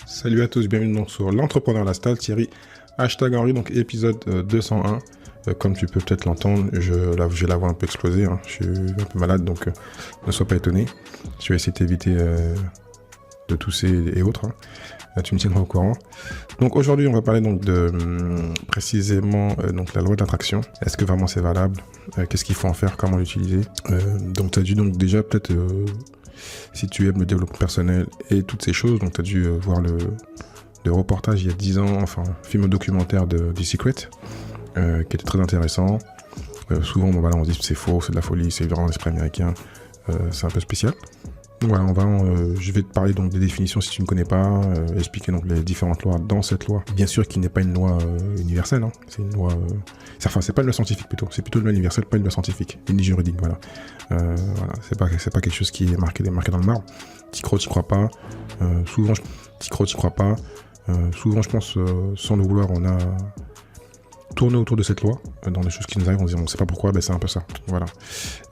Salut à tous, bienvenue donc sur l'entrepreneur Lastal, Thierry, #Henri, donc épisode 201. Comme tu peux peut-être l'entendre, j'ai la voix un peu explosée, hein. Je suis un peu malade, donc ne sois pas étonné. Je vais essayer de t'éviter de tousser et autres, hein. Tu me tiendras au courant. Donc aujourd'hui, on va parler donc de précisément donc la loi de l'attraction. Est-ce que vraiment c'est valable? Qu'est-ce qu'il faut en faire? Comment l'utiliser? Donc tu as dû donc déjà peut-être... si tu aimes le développement personnel et toutes ces choses, donc tu as dû voir le reportage il y a 10 ans, enfin, film documentaire de The Secret, qui était très intéressant. Souvent, bon, voilà, on se dit que c'est faux, c'est de la folie, c'est vraiment l'esprit américain, c'est un peu spécial. Donc voilà, je vais te parler donc des définitions si tu ne connais pas, expliquer donc les différentes lois dans cette loi. Bien sûr qu'il n'est pas une loi universelle, hein. C'est une loi... Enfin, c'est pas une loi scientifique plutôt, c'est plutôt une loi universelle, pas une loi scientifique, ni juridique, voilà. Voilà, c'est pas quelque chose qui est marqué dans le marbre. T'y crois, t'y crois pas. Souvent, t'y crois, t'y crois pas. Souvent, je pense, sans le vouloir, on a tourné autour de cette loi, dans des choses qui nous arrivent, on se dit on sait pas pourquoi, c'est un peu ça. Voilà.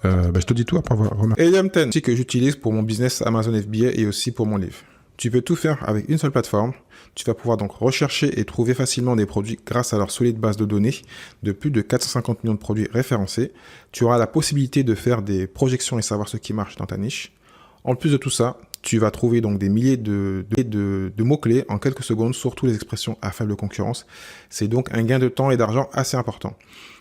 Je te dis tout après avoir remarqué. Helium 10, c'est que j'utilise pour mon business Amazon FBA et aussi pour mon livre. Tu peux tout faire avec une seule plateforme. Tu vas pouvoir donc rechercher et trouver facilement des produits grâce à leur solide base de données de plus de 450 millions de produits référencés. Tu auras la possibilité de faire des projections et savoir ce qui marche dans ta niche. En plus de tout ça, tu vas trouver donc des milliers de mots-clés en quelques secondes, surtout les expressions à faible concurrence. C'est donc un gain de temps et d'argent assez important.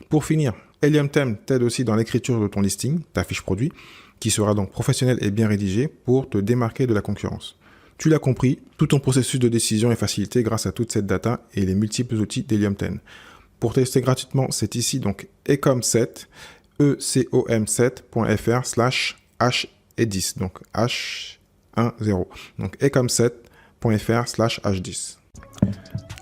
Pour finir, Helium 10 t'aide aussi dans l'écriture de ton listing, ta fiche produit, qui sera donc professionnelle et bien rédigée pour te démarquer de la concurrence. Tu l'as compris, tout ton processus de décision est facilité grâce à toute cette data et les multiples outils d'Helium 10. Pour tester gratuitement, c'est ici donc ecom7, ecom7.fr/h10, donc H10, donc ecom7.fr/h10.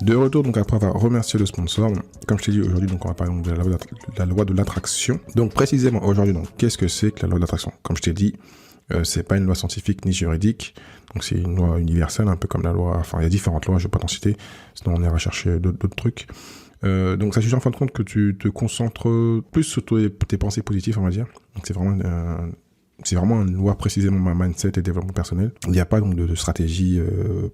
De retour, donc après avoir remercié le sponsor, comme je t'ai dit aujourd'hui, donc on va parler donc de la loi de l'attraction. Donc précisément aujourd'hui, donc qu'est-ce que c'est que la loi de l'attraction? Comme je t'ai dit, c'est pas une loi scientifique ni juridique, donc c'est une loi universelle, un peu comme la loi, enfin il y a différentes lois, je vais pas t'en citer, sinon on ira chercher d'autres trucs. Donc ça suffit en fin de compte que tu te concentres plus sur tes pensées positives, on va dire. Donc c'est vraiment une loi précisément mindset et développement personnel. Il n'y a pas donc de stratégie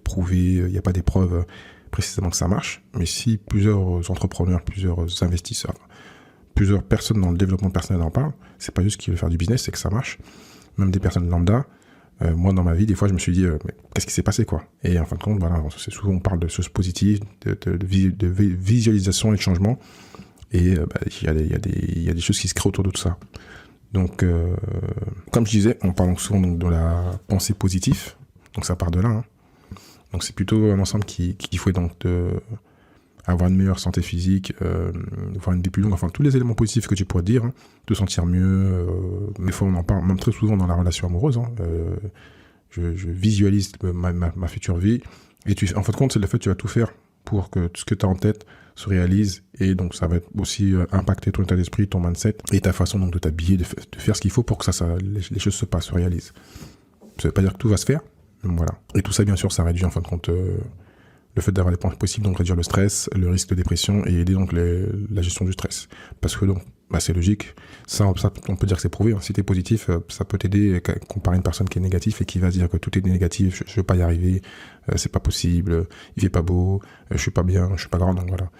prouvée, il n'y a pas des preuves précisément que ça marche, mais si plusieurs entrepreneurs, plusieurs investisseurs, plusieurs personnes dans le développement personnel en parlent, c'est pas juste qu'ils veulent faire du business, c'est que ça marche. Même des personnes lambda, moi dans ma vie, des fois je me suis dit, mais qu'est-ce qui s'est passé quoi? Et en fin de compte, voilà, souvent on parle de choses positives, de visualisation et de changement, et il y a des choses qui se créent autour de tout ça. Donc, comme je disais, on parle souvent donc de la pensée positive, donc ça part de là, hein. Donc c'est plutôt un ensemble qu'il faut donc avoir une meilleure santé physique, avoir une vie plus longue, enfin tous les éléments positifs que tu pourrais dire, hein, te sentir mieux, mais on en parle même très souvent dans la relation amoureuse, hein. Je visualise ma future vie, et en fin de compte, c'est le fait que tu vas tout faire pour que tout ce que tu as en tête se réalise, et donc ça va aussi impacter ton état d'esprit, ton mindset, et ta façon donc de t'habiller, de faire ce qu'il faut pour que les choses se passent, se réalisent. Ça veut pas dire que tout va se faire, mais voilà. Et tout ça, bien sûr, ça réduit en fin de compte le fait d'avoir les points possibles, donc réduire le stress, le risque de dépression, et aider donc la gestion du stress. Parce que donc, c'est logique, ça on peut dire que c'est prouvé, hein. Si t'es positif, ça peut t'aider comparé à une personne qui est négative et qui va dire que tout est négatif, je veux pas y arriver, c'est pas possible, il fait pas beau, je suis pas bien, je suis pas grand, donc voilà.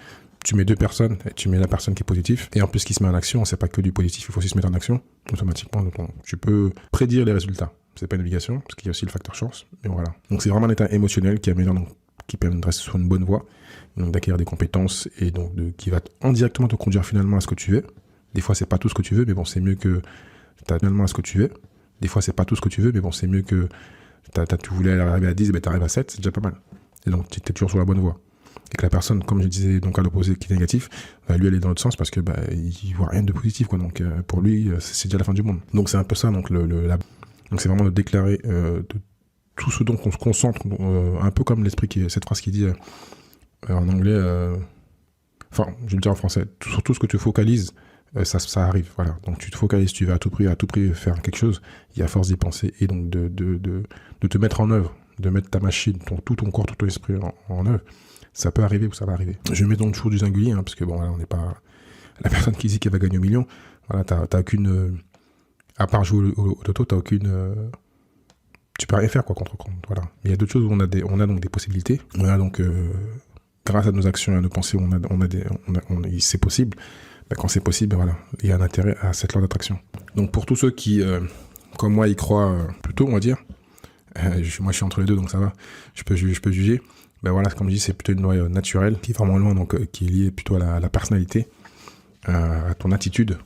Tu mets deux personnes, et tu mets la personne qui est positive, et en plus qui se met en action, c'est pas que du positif, il faut aussi se mettre en action, automatiquement, donc tu peux prédire les résultats. C'est pas une obligation, parce qu'il y a aussi le facteur chance, mais voilà. Donc c'est vraiment un état émotionnel qui améliore, donc, qui permet de rester sur une bonne voie, donc d'acquérir des compétences, et donc qui va indirectement te conduire finalement à ce que tu veux. Des fois c'est pas tout ce que tu veux, mais bon, c'est mieux que t'as finalement à ce que tu veux. Des fois c'est pas tout ce que tu veux, mais bon, c'est mieux que tu voulais arriver à 10, t'arrives à 7, c'est déjà pas mal. Et donc t'es toujours sur la bonne voie. Et que la personne, comme je disais, donc à l'opposé, qui est négatif, lui elle est dans l'autre sens parce que il voit rien de positif, quoi. Donc pour lui c'est déjà la fin du monde. Donc c'est un peu ça, donc donc c'est vraiment de déclarer de tout ce dont on se concentre, un peu comme cette phrase qui dit en anglais, enfin je vais le dire en français, sur tout ce que tu focalises, ça arrive, voilà. Donc tu te focalises, tu vas à tout prix faire quelque chose, il y a force d'y penser, et donc de te mettre en œuvre, de mettre ta machine, tout ton corps, tout ton esprit en œuvre, ça peut arriver ou ça va arriver. Je mets donc toujours du singulier, hein, parce que bon, voilà, on n'est pas la personne qui dit qu'elle va gagner au million, voilà, t'as aucune... à part jouer au loto, t'as aucune... tu peux rien faire quoi contre. Voilà. Mais il y a d'autres choses où on a donc des possibilités. On a donc grâce à nos actions et à nos pensées, c'est possible. Ben, quand c'est possible, ben voilà, il y a un intérêt à cette loi d'attraction. Donc pour tous ceux qui, comme moi, y croient plutôt, on va dire, moi je suis entre les deux, donc ça va, je peux juger. Ben voilà, comme je dis, c'est plutôt une loi naturelle qui est vraiment loin, donc qui est liée plutôt à la personnalité, à ton attitude,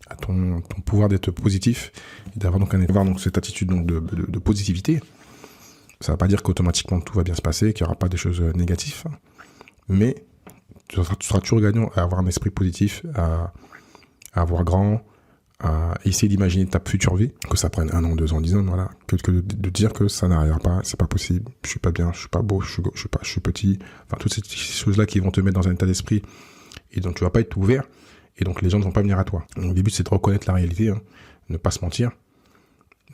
à ton pouvoir d'être positif, et d'avoir donc cette attitude donc de positivité. Ça ne va pas dire qu'automatiquement tout va bien se passer, qu'il n'y aura pas des choses négatives, mais tu seras toujours gagnant à avoir un esprit positif, à voir grand, à essayer d'imaginer ta future vie, que ça prenne 1 an, 2 ans, 10 ans, voilà, que de dire que ça n'arrivera pas, c'est pas possible, je suis pas bien, je suis pas beau, je suis petit, enfin toutes ces choses-là qui vont te mettre dans un état d'esprit et dont tu vas pas être ouvert, et donc les gens ne vont pas venir à toi. Donc le but c'est de reconnaître la réalité, hein, ne pas se mentir,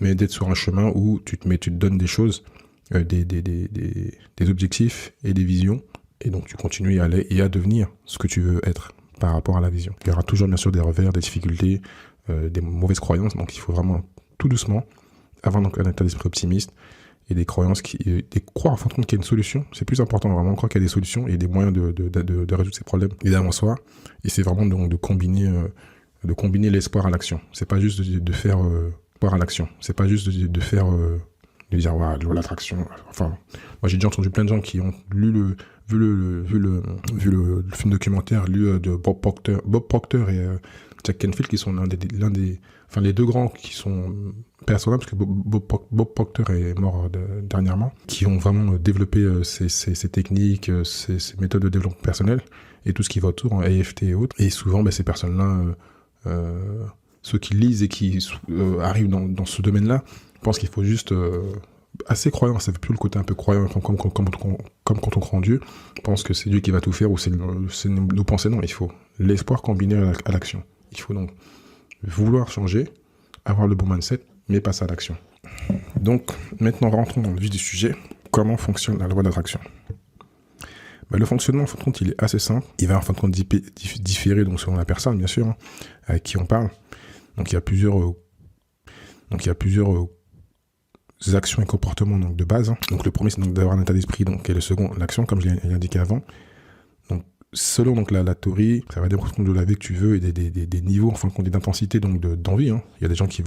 mais d'être sur un chemin où tu te donnes des choses, des objectifs et des visions, et donc tu continues à aller et à devenir ce que tu veux être par rapport à la vision. Il y aura toujours bien sûr des revers, des difficultés, des mauvaises croyances, donc il faut vraiment tout doucement avoir donc un état d'esprit optimiste et des croyances croire en fin de compte qu'il y a une solution. C'est plus important, vraiment croire qu'il y a des solutions et des moyens de résoudre ces problèmes évidemment soi, et c'est vraiment donc de combiner l'espoir à l'action. C'est pas juste de faire espoir à l'action, c'est pas juste de faire de dire ouais, l'attraction. Enfin, moi j'ai déjà entendu plein de gens qui ont vu le film documentaire de Bob Proctor et Jack Canfield, qui sont les deux grands qui sont personnels, parce que Bob Proctor est mort dernièrement, qui ont vraiment développé ces techniques, ces méthodes de développement personnel et tout ce qui va autour, en AFT et autres. Et souvent, ces personnes-là, ceux qui lisent et qui arrivent dans ce domaine-là, pensent qu'il faut juste assez croyant, ça fait plus le côté un peu croyant comme quand on croit en Dieu, on pense que c'est Dieu qui va tout faire ou c'est nos pensées. Non, il faut l'espoir combiné à l'action. Il faut donc vouloir changer, avoir le bon mindset, mais passer à l'action. Donc maintenant rentrons dans le vif du sujet. Comment fonctionne la loi d'attraction? Le fonctionnement en fin de compte il est assez simple. Il va en fin de compte différer donc selon la personne bien sûr, hein, avec qui on parle. Donc il y a plusieurs actions et comportements donc de base. Hein. Donc le premier c'est donc d'avoir un état d'esprit, donc, et le second l'action comme je l'ai indiqué avant. Donc selon donc la théorie, ça va dépendre de la vie que tu veux et des niveaux en fin de compte d'intensité donc d'envie. Hein. Il y a des gens qui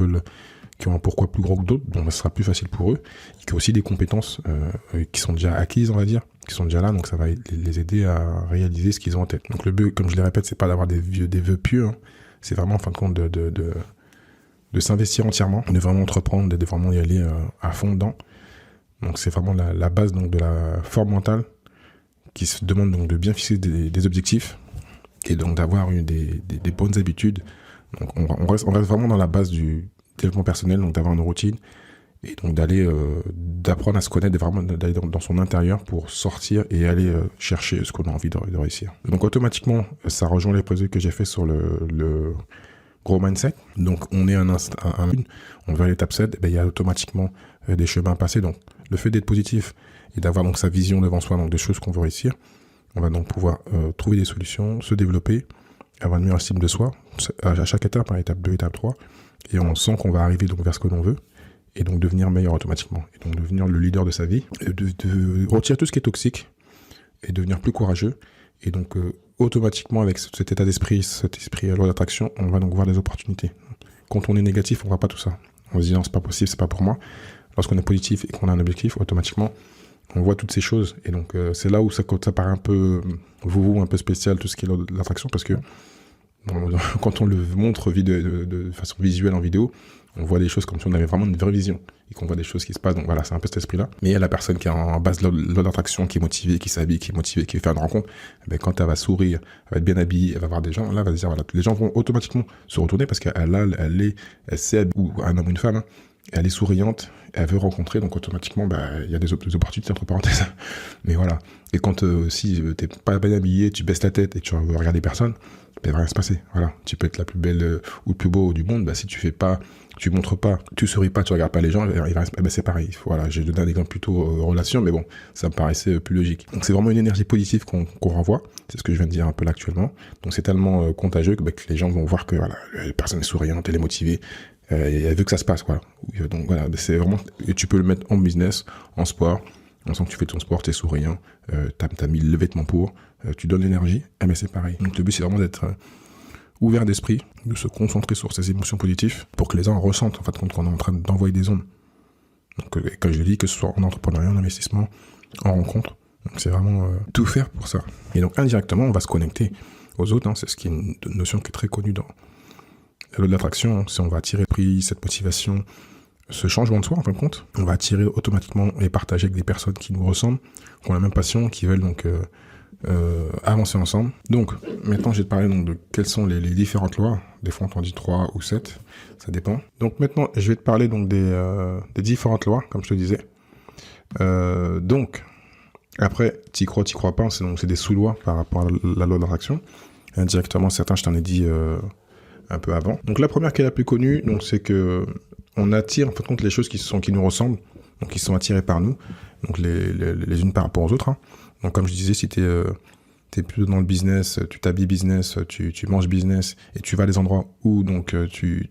ont un pourquoi plus gros que d'autres, donc ça sera plus facile pour eux. Et qui ont aussi des compétences qui sont déjà acquises, on va dire, qui sont déjà là, donc ça va les aider à réaliser ce qu'ils ont en tête. Donc le but, comme je le répète, c'est pas d'avoir des vœux pieux, hein. C'est vraiment en fin de compte de s'investir entièrement, de vraiment entreprendre, de vraiment y aller à fond dedans. Donc c'est vraiment la base donc, de la forme mentale qui se demande donc de bien fixer des objectifs et donc d'avoir des bonnes habitudes. Donc on reste vraiment dans la base du développement personnel, donc d'avoir une routine et donc d'apprendre à se connaître, d'aller dans son intérieur pour sortir et aller chercher ce qu'on a envie de réussir. Donc automatiquement, ça rejoint les projets que j'ai fait sur le gros mindset. Donc on est on va à l'étape 7, il y a automatiquement des chemins à passer. Donc le fait d'être positif et d'avoir donc sa vision devant soi, donc des choses qu'on veut réussir, on va donc pouvoir trouver des solutions, se développer, avoir une meilleure estime de soi à chaque étape, hein, étape 2, étape 3, et on sent qu'on va arriver donc vers ce que l'on veut et donc devenir meilleur automatiquement et donc devenir le leader de sa vie, de retirer tout ce qui est toxique et devenir plus courageux. Et donc automatiquement avec cet état d'esprit, cet esprit loi d'attraction, on va donc voir des opportunités. Quand on est négatif, on voit pas tout ça. On se dit non, c'est pas possible, c'est pas pour moi. Lorsqu'on est positif et qu'on a un objectif, automatiquement on voit toutes ces choses. Et donc c'est là où ça paraît un peu un peu spécial, tout ce qui est l'attraction, parce que quand on le montre de façon visuelle en vidéo, on voit des choses comme si on avait vraiment une vraie vision et qu'on voit des choses qui se passent. Donc voilà, c'est un peu cet esprit-là. Mais il y a la personne qui est en base de l'ordre d'attraction, qui est motivée, qui s'habille, qui est motivée, qui veut faire une rencontre. Quand elle va sourire, elle va être bien habillée, elle va voir des gens, là, elle va se dire, voilà, les gens vont automatiquement se retourner parce qu'elle sait, ou un homme ou une femme, hein, elle est souriante, elle veut rencontrer, donc automatiquement, il y a des opportunités entre parenthèses. Mais voilà. Et quand si t'es pas bien habillé, tu baisses la tête et que tu veux regarder personne, il va rien se passer. Voilà. Tu peux être la plus belle ou le plus beau du monde, si tu fais pas, tu montres pas, tu souris pas, tu regardes pas les gens, c'est pareil. Voilà, j'ai donné un exemple plutôt relation, mais bon, ça me paraissait plus logique. Donc c'est vraiment une énergie positive qu'on renvoie. C'est ce que je viens de dire un peu là actuellement. Donc c'est tellement contagieux que les gens vont voir que voilà, la personne est souriante, elle est motivée, et elle veut que ça se passe, quoi. Donc voilà, c'est vraiment, et tu peux le mettre en business, en sport. On sent que tu fais ton sport, t'es souriant, t'as mis le vêtement pour, tu donnes l'énergie, mais c'est pareil. Donc le but c'est vraiment d'être ouvert d'esprit, de se concentrer sur ses émotions positives pour que les gens ressentent en fait qu'on est en train d'envoyer des ondes. Donc comme je dis, que ce soit en entrepreneuriat, en investissement, en rencontre, donc c'est vraiment tout faire pour ça. Et donc indirectement, on va se connecter aux autres, hein, c'est ce qui est une notion qui est très connue dans la loi de l'attraction, si on va attirer cette motivation, ce changement de soi en fin de compte, on va attirer automatiquement et partager avec des personnes qui nous ressemblent, qui ont la même passion, qui veulent donc avancer ensemble. Donc maintenant je vais te parler donc de quelles sont les différentes lois. Des fois on t'en dit 3 ou 7, ça dépend. Donc maintenant je vais te parler donc des différentes lois, comme je te disais. Donc après, t'y crois pas, c'est des sous-lois par rapport à la loi de l'attraction. Indirectement, certains je t'en ai dit un peu avant. Donc la première qui est la plus connue, donc c'est que on attire en fin de compte les choses qui nous ressemblent, donc qui sont attirées par nous, donc les unes par rapport aux autres. Hein. Donc comme je disais, si t'es plutôt dans le business, tu t'habilles business, tu manges business, et tu vas à des endroits où donc tu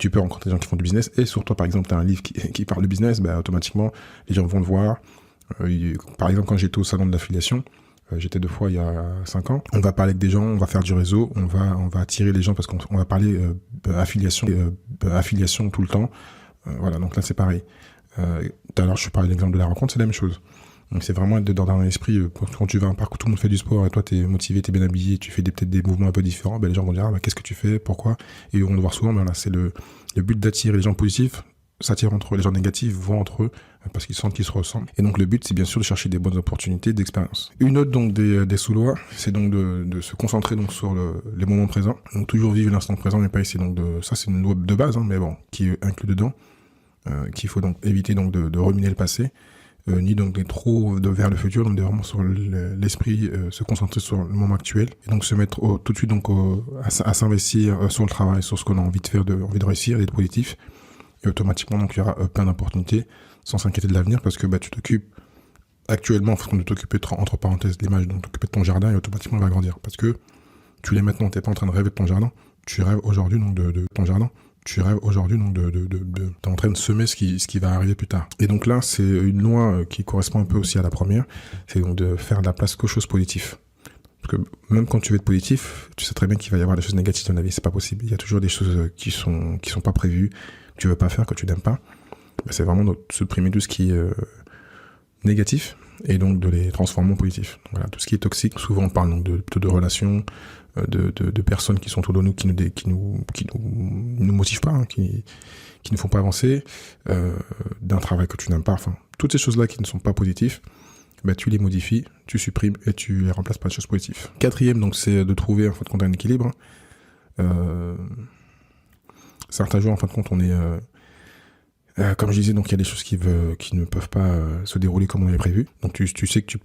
peux rencontrer des gens qui font du business, et sur toi par exemple, tu as un livre qui parle de business, bah, automatiquement les gens vont le voir. Par exemple, quand j'étais au salon de l'affiliation, j'étais 2 fois il y a 5 ans. On va parler avec des gens, on va faire du réseau, on va attirer les gens parce qu'on va parler affiliation tout le temps. Voilà, donc là c'est pareil. Tout à l'heure je parlais de l'exemple de la rencontre, c'est la même chose. Donc c'est vraiment être dans un esprit, quand tu vas à un parc où tout le monde fait du sport et toi t'es motivé, t'es bien habillé, tu fais peut-être des mouvements un peu différents, ben les gens vont dire qu'est-ce que tu fais, pourquoi, et ils vont le voir souvent. Mais voilà, c'est le but d'attirer les gens positifs, s'attirer entre eux, les gens négatifs vont entre eux parce qu'ils sentent qu'ils se ressemblent. Et donc le but c'est bien sûr de chercher des bonnes opportunités d'expérience. Une autre donc des sous-lois, c'est donc de se concentrer donc sur les moments présents, donc toujours vivre l'instant présent, mais pas essayer donc ça c'est une loi de base, hein, mais bon, qui est inclus dedans, qu'il faut donc éviter donc de ruminer le passé. Ni donc d'être trop vers le futur, donc de vraiment sur l'esprit, se concentrer sur le moment actuel, et donc se mettre tout de suite donc à s'investir sur le travail, sur ce qu'on a envie de faire, envie de réussir, d'être positif, et automatiquement donc il y aura plein d'opportunités, sans s'inquiéter de l'avenir, parce que tu t'occupes actuellement, en façon de t'occuper entre parenthèses l'image, donc t'occuper de ton jardin, et automatiquement il va grandir, parce que tu l'es maintenant, t'es pas en train de rêver de ton jardin, tu rêves aujourd'hui donc de ton jardin. Tu rêves aujourd'hui donc t'es en train de semer ce qui va arriver plus tard. Et donc là, c'est une loi qui correspond un peu aussi à la première, c'est donc de faire de la place qu'aux choses positives. Parce que même quand tu veux être positif, tu sais très bien qu'il va y avoir des choses négatives dans la vie, c'est pas possible. Il y a toujours des choses qui sont pas prévues, que tu veux pas faire, que tu n'aimes pas. C'est vraiment de supprimer tout ce qui est négatif et donc de les transformer en positif. Donc voilà, tout ce qui est toxique, souvent on parle donc de relations, de personnes qui sont autour de nous, qui nous motivent pas, hein, qui ne font pas avancer, d'un travail que tu n'aimes pas, enfin, toutes ces choses-là qui ne sont pas positives, tu les modifies, tu supprimes et tu les remplaces par des choses positives. Quatrième, donc, c'est de trouver, en fin de compte, un équilibre. Certains jours, en fin de compte, on est, comme je disais, donc il y a des choses qui ne peuvent pas se dérouler comme on avait prévu. Donc tu sais que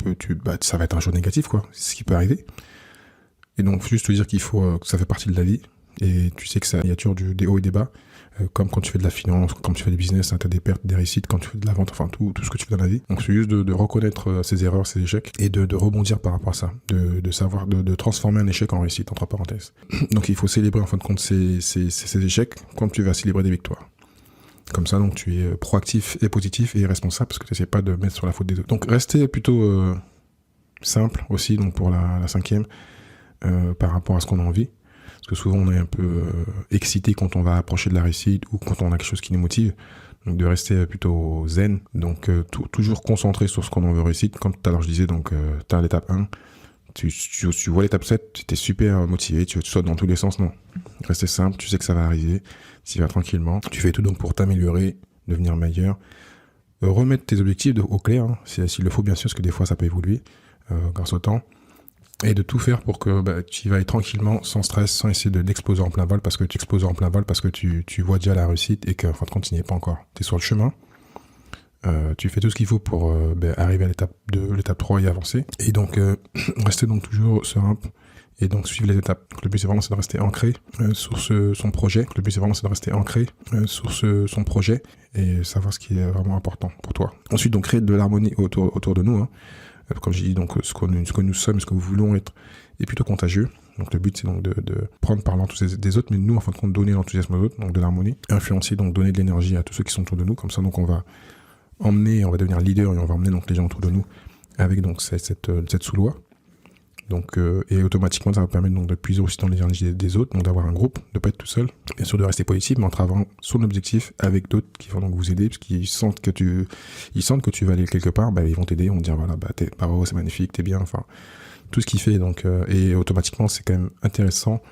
ça va être un jour négatif, quoi. C'est ce qui peut arriver. Et donc, juste te dire qu'il faut, que ça fait partie de la vie. Et tu sais que il y a toujours des hauts et des bas. Comme quand tu fais de la finance, comme tu fais du business, hein, tu as des pertes, des réussites, quand tu fais de la vente, enfin tout ce que tu fais dans la vie. Donc, c'est juste de reconnaître ses erreurs, ses échecs, et de rebondir par rapport à ça. De savoir, de transformer un échec en réussite, entre parenthèses. Donc, il faut célébrer, en fin de compte, ces échecs quand tu vas célébrer des victoires. Comme ça, donc, tu es proactif et positif et responsable, parce que tu n'essaies pas de mettre sur la faute des autres. Donc, rester plutôt simple aussi, donc pour la cinquième, par rapport à ce qu'on a envie. Parce que souvent on est un peu excité quand on va approcher de la réussite ou quand on a quelque chose qui nous motive. Donc de rester plutôt zen. Donc toujours concentré sur ce qu'on en veut réussir. Comme tout à l'heure je disais, donc tu as l'étape 1. Tu vois l'étape 7, tu es super motivé, tu sautes dans tous les sens. Non. Rester simple, tu sais que ça va arriver. Tu vas tranquillement. Tu fais tout donc pour t'améliorer, devenir meilleur. Remettre tes objectifs au clair, hein, s'il le faut bien sûr, parce que des fois ça peut évoluer grâce au temps. Et de tout faire pour que tu y ailles tranquillement, sans stress, sans essayer d'exploser en plein vol, parce que tu exploses en plein vol, parce que tu vois déjà la réussite et qu'en fin de compte, tu n'y es pas encore. Tu es sur le chemin, tu fais tout ce qu'il faut pour arriver à l'étape 2, l'étape 3 et avancer. Et donc, rester donc toujours simple et donc suivre les étapes. Donc, le but c'est vraiment de rester ancré sur son projet. Le but c'est vraiment de rester ancré sur son projet et savoir ce qui est vraiment important pour toi. Ensuite, donc créer de l'harmonie autour de nous. Hein. Comme j'ai dit, donc ce que nous sommes, ce que nous voulons être est plutôt contagieux. Donc le but c'est donc de prendre par l'enthousiasme des autres, mais nous en fin de compte donner l'enthousiasme aux autres, donc de l'harmonie, influencer, donc donner de l'énergie à tous ceux qui sont autour de nous. Comme ça, donc on va emmener, on va devenir leader et on va emmener donc les gens autour de nous avec donc cette sous-loi. Donc et automatiquement ça va permettre donc de puiser aussi dans l'énergie des autres, donc d'avoir un groupe, de pas être tout seul, bien sûr de rester positif, mais en travaillant son objectif avec d'autres qui vont donc vous aider, parce qu'ils sentent que tu vas aller quelque part, bah ils vont t'aider, on te dire voilà, bah t'es bravo, c'est magnifique, t'es bien, enfin tout ce qu'il fait. Donc et automatiquement c'est quand même intéressant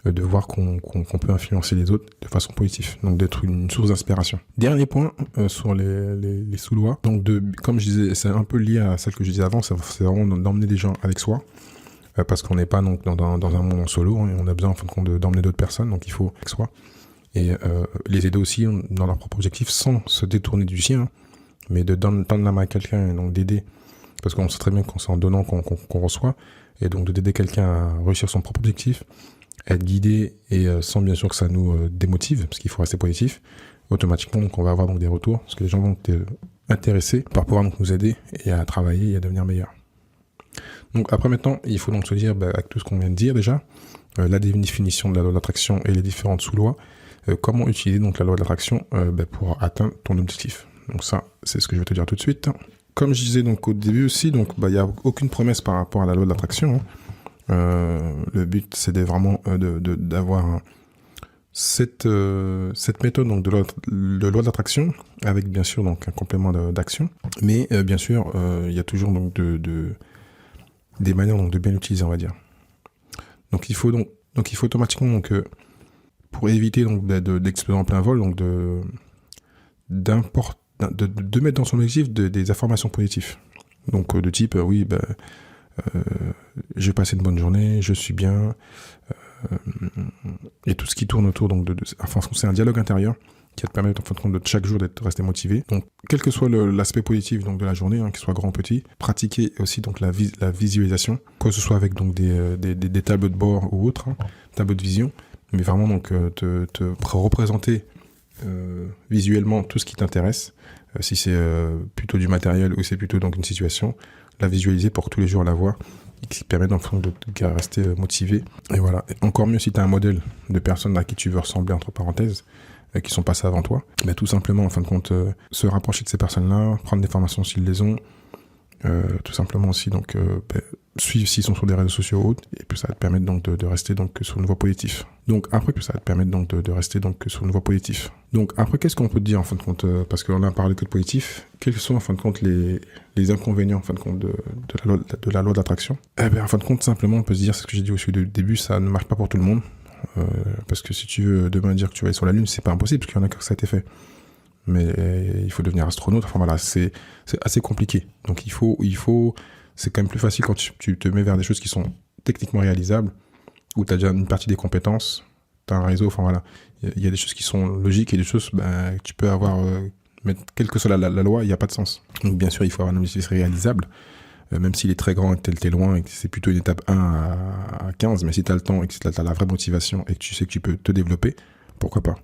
de voir qu'on peut influencer les autres de façon positive, donc d'être une source d'inspiration. Dernier point sur les sous-lois, donc comme je disais, c'est un peu lié à celle que je disais avant, c'est vraiment d'emmener des gens avec soi, parce qu'on n'est pas donc dans un monde en solo, hein, et on a besoin en fin de compte d'emmener d'autres personnes, donc il faut avec soi, et les aider aussi dans leur propre objectif sans se détourner du sien, hein, mais de tendre la main à quelqu'un et donc d'aider, parce qu'on sait très bien qu'on c'est en donnant qu'on reçoit, et donc d'aider quelqu'un à réussir son propre objectif, être guidé et sans bien sûr que ça nous démotive, parce qu'il faut rester positif, automatiquement donc on va avoir donc des retours, parce que les gens vont être intéressés par pouvoir donc nous aider et à travailler et à devenir meilleurs. Donc après maintenant, il faut donc se dire, avec tout ce qu'on vient de dire déjà, la définition de la loi de l'attraction et les différentes sous-lois, comment utiliser donc la loi de l'attraction pour atteindre ton objectif. Donc ça, c'est ce que je vais te dire tout de suite. Comme je disais donc au début aussi, donc il n'y a aucune promesse par rapport à la loi de l'attraction. Le but c'est vraiment d'avoir cette méthode donc de loi de l'attraction avec bien sûr donc un complément d'action, mais bien sûr il y a toujours donc des manières donc de bien l'utiliser, on va dire. Donc il faut automatiquement donc pour éviter donc d'exploser en plein vol, donc de mettre dans son objectif des informations positives. Donc de type j'ai passé une bonne journée, je suis bien, et tout ce qui tourne autour donc enfin c'est un dialogue intérieur qui va te permettre en fin de compte de chaque jour d'être resté motivé. Donc quel que soit l'aspect positif donc de la journée, qu'il soit grand ou petit, pratiquer aussi donc la visualisation, que ce soit avec donc des tableaux de bord ou autres, tableaux de vision, mais vraiment donc te représenter visuellement tout ce qui t'intéresse, si c'est plutôt du matériel ou c'est plutôt donc une situation, la visualiser pour tous les jours la voir, et qui permet en fin de rester motivé. Et voilà. Et encore mieux si tu as un modèle de personnes à qui tu veux ressembler entre parenthèses, qui sont passées avant toi, tout simplement en fin de compte se rapprocher de ces personnes-là, prendre des formations s'ils les ont, tout simplement aussi donc suivre s'ils sont sur des réseaux sociaux ou autres, et puis ça va te permettre donc de rester donc sur une voie positive. Donc après que ça va te permettre donc de rester donc sur une voie positive. Donc après qu'est-ce qu'on peut te dire en fin de compte, parce qu'on a parlé que de positif, quels sont en fin de compte les inconvénients en fin de compte de la loi d'attraction? En fin de compte simplement on peut se dire, c'est ce que j'ai dit au début, ça ne marche pas pour tout le monde. Parce que si tu veux demain dire que tu vas aller sur la Lune, c'est pas impossible, parce qu'il y en a que ça a été fait. Mais il faut devenir astronaute, enfin voilà, c'est assez compliqué. Donc il faut, c'est quand même plus facile quand tu te mets vers des choses qui sont techniquement réalisables, où tu as déjà une partie des compétences, tu as un réseau, enfin voilà. Il y a des choses qui sont logiques et des choses que tu peux avoir, mais quelle que soit la loi, il n'y a pas de sens. Donc bien sûr, il faut avoir un objectif réalisable, même s'il est très grand et que t'es loin et que c'est plutôt une étape 1 à 15, mais si t'as le temps et que t'as la vraie motivation et que tu sais que tu peux te développer, pourquoi pas.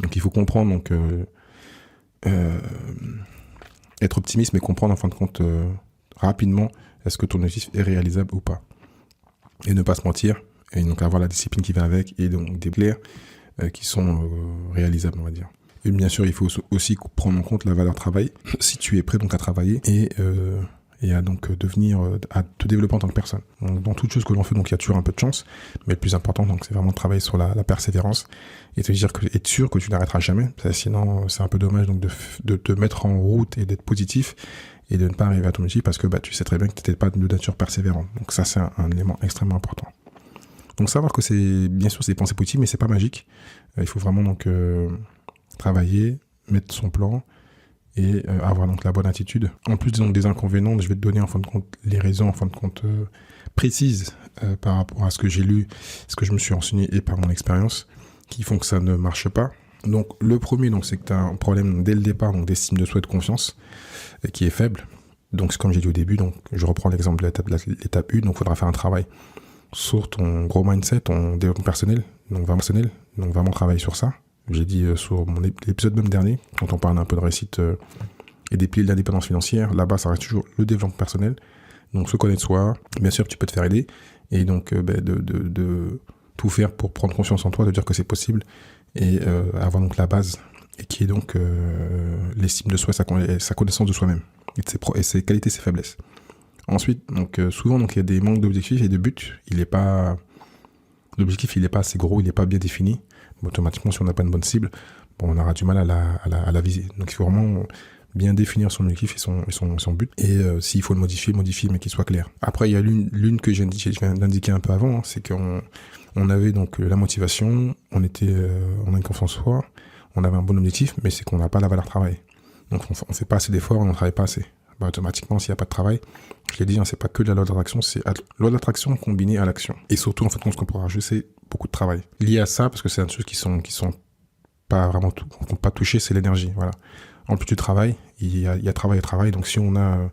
Donc il faut comprendre, donc être optimiste, mais comprendre en fin de compte rapidement est-ce que ton objectif est réalisable ou pas. Et ne pas se mentir, et donc avoir la discipline qui va avec, et donc des clairs qui sont réalisables, on va dire. Et bien sûr, il faut aussi prendre en compte la valeur travail, si tu es prêt donc à travailler, et à donc à te développer en tant que personne. Donc, dans toute chose que l'on fait, donc il y a toujours un peu de chance, mais le plus important donc c'est vraiment de travailler sur la persévérance et te dire être sûr que tu n'arrêteras jamais, sinon c'est un peu dommage donc de te mettre en route et d'être positif et de ne pas arriver à ton objectif parce que tu sais très bien que tu n'étais pas de nature persévérante. Donc ça c'est un élément extrêmement important. Donc savoir que c'est bien sûr c'est des pensées positives mais c'est pas magique. Il faut vraiment donc travailler, mettre son plan et avoir donc la bonne attitude. En plus donc des inconvénients, je vais te donner en fin de compte les raisons en fin de compte précises par rapport à ce que j'ai lu, ce que je me suis renseigné et par mon expérience qui font que ça ne marche pas. Donc le premier donc c'est que tu as un problème dès le départ donc d'estime de soi et de confiance qui est faible. Donc comme j'ai dit au début, donc je reprends l'exemple de l'étape 1, donc il faudra faire un travail sur ton gros mindset, ton développement personnel, donc vraiment travailler sur ça. J'ai dit sur l'épisode même dernier, quand on parle un peu de réussite et des piliers de l'indépendance financière, là-bas ça reste toujours le développement personnel. Donc se connaître soi, bien sûr tu peux te faire aider, et donc de tout faire pour prendre confiance en toi, de dire que c'est possible, et avoir donc la base, et qui est donc l'estime de soi, sa connaissance de soi-même, et ses qualités, ses faiblesses. Ensuite, donc souvent donc il y a des manques d'objectifs et de buts. L'objectif il est pas assez gros, il est pas bien défini. Automatiquement, si on n'a pas une bonne cible, on aura du mal à la viser. Donc il faut vraiment bien définir son objectif et son but. Et s'il faut le modifier, mais qu'il soit clair. Après, il y a l'une que je viens d'indiquer un peu avant, hein, c'est qu'on avait donc la motivation, on a une confiance en soi, on avait un bon objectif, mais c'est qu'on n'a pas la valeur travail. Donc on fait pas assez d'efforts, on ne travaille pas assez. Automatiquement, s'il n'y a pas de travail, je l'ai dit, hein, c'est pas que de la loi d'attraction, c'est la loi d'attraction combinée à l'action. Et surtout, en fait, ce qu'on pourra rajouter, c'est beaucoup de travail. Lié à ça, parce que c'est une chose qui sont pas vraiment qu'on pas touché, c'est l'énergie. Voilà. En plus du travail, il y a travail et travail. Donc si on a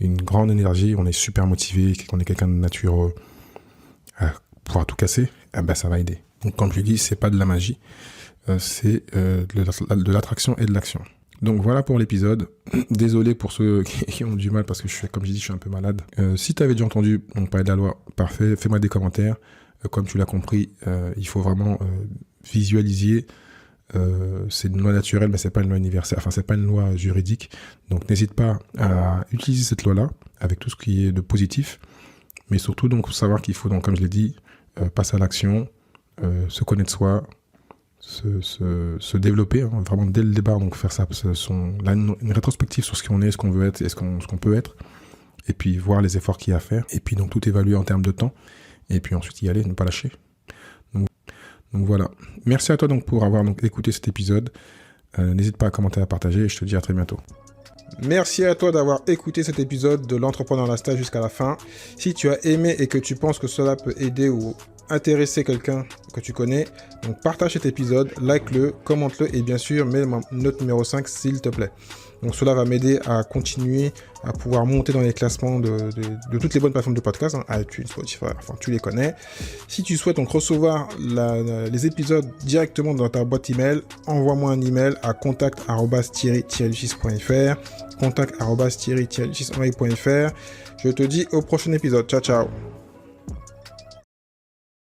une grande énergie, on est super motivé, qu'on est quelqu'un de nature à pouvoir tout casser, ça va aider. Donc comme je l'ai dit, c'est pas de la magie, c'est de l'attraction et de l'action. Donc voilà pour l'épisode. Désolé pour ceux qui ont du mal, parce que comme j'ai dit, je suis un peu malade. Si tu avais déjà entendu parler de la loi, parfait, fais-moi des commentaires. Comme tu l'as compris, il faut vraiment visualiser. C'est une loi naturelle, mais c'est pas une loi universelle. Enfin, c'est pas une loi juridique. Donc n'hésite pas à utiliser cette loi-là avec tout ce qui est de positif. Mais surtout, donc, savoir qu'il faut, donc, comme je l'ai dit, passer à l'action, se connaître soi, se développer, hein, vraiment dès le départ, donc faire ça, une rétrospective sur ce qu'on est, ce qu'on veut être et ce qu'on peut être, et puis voir les efforts qu'il y a à faire, et puis donc tout évaluer en termes de temps, et puis ensuite y aller, ne pas lâcher. Donc voilà. Merci à toi donc pour avoir donc écouté cet épisode. N'hésite pas à commenter, à partager, et je te dis à très bientôt. Merci à toi d'avoir écouté cet épisode de l'Entrepreneur Lifestyle jusqu'à la fin. Si tu as aimé et que tu penses que cela peut aider ou intéresser quelqu'un que tu connais, donc partage cet épisode, like-le, commente-le et bien sûr mets ma note numéro 5 s'il te plaît. Donc cela va m'aider à continuer à pouvoir monter dans les classements de toutes les bonnes plateformes de podcast, hein, iTunes, Spotify, enfin tu les connais. Si tu souhaites donc recevoir les épisodes directement dans ta boîte email, envoie-moi un email à contact@thierry-6.fr, contact@thierry-6.fr. Je te dis au prochain épisode. Ciao ciao.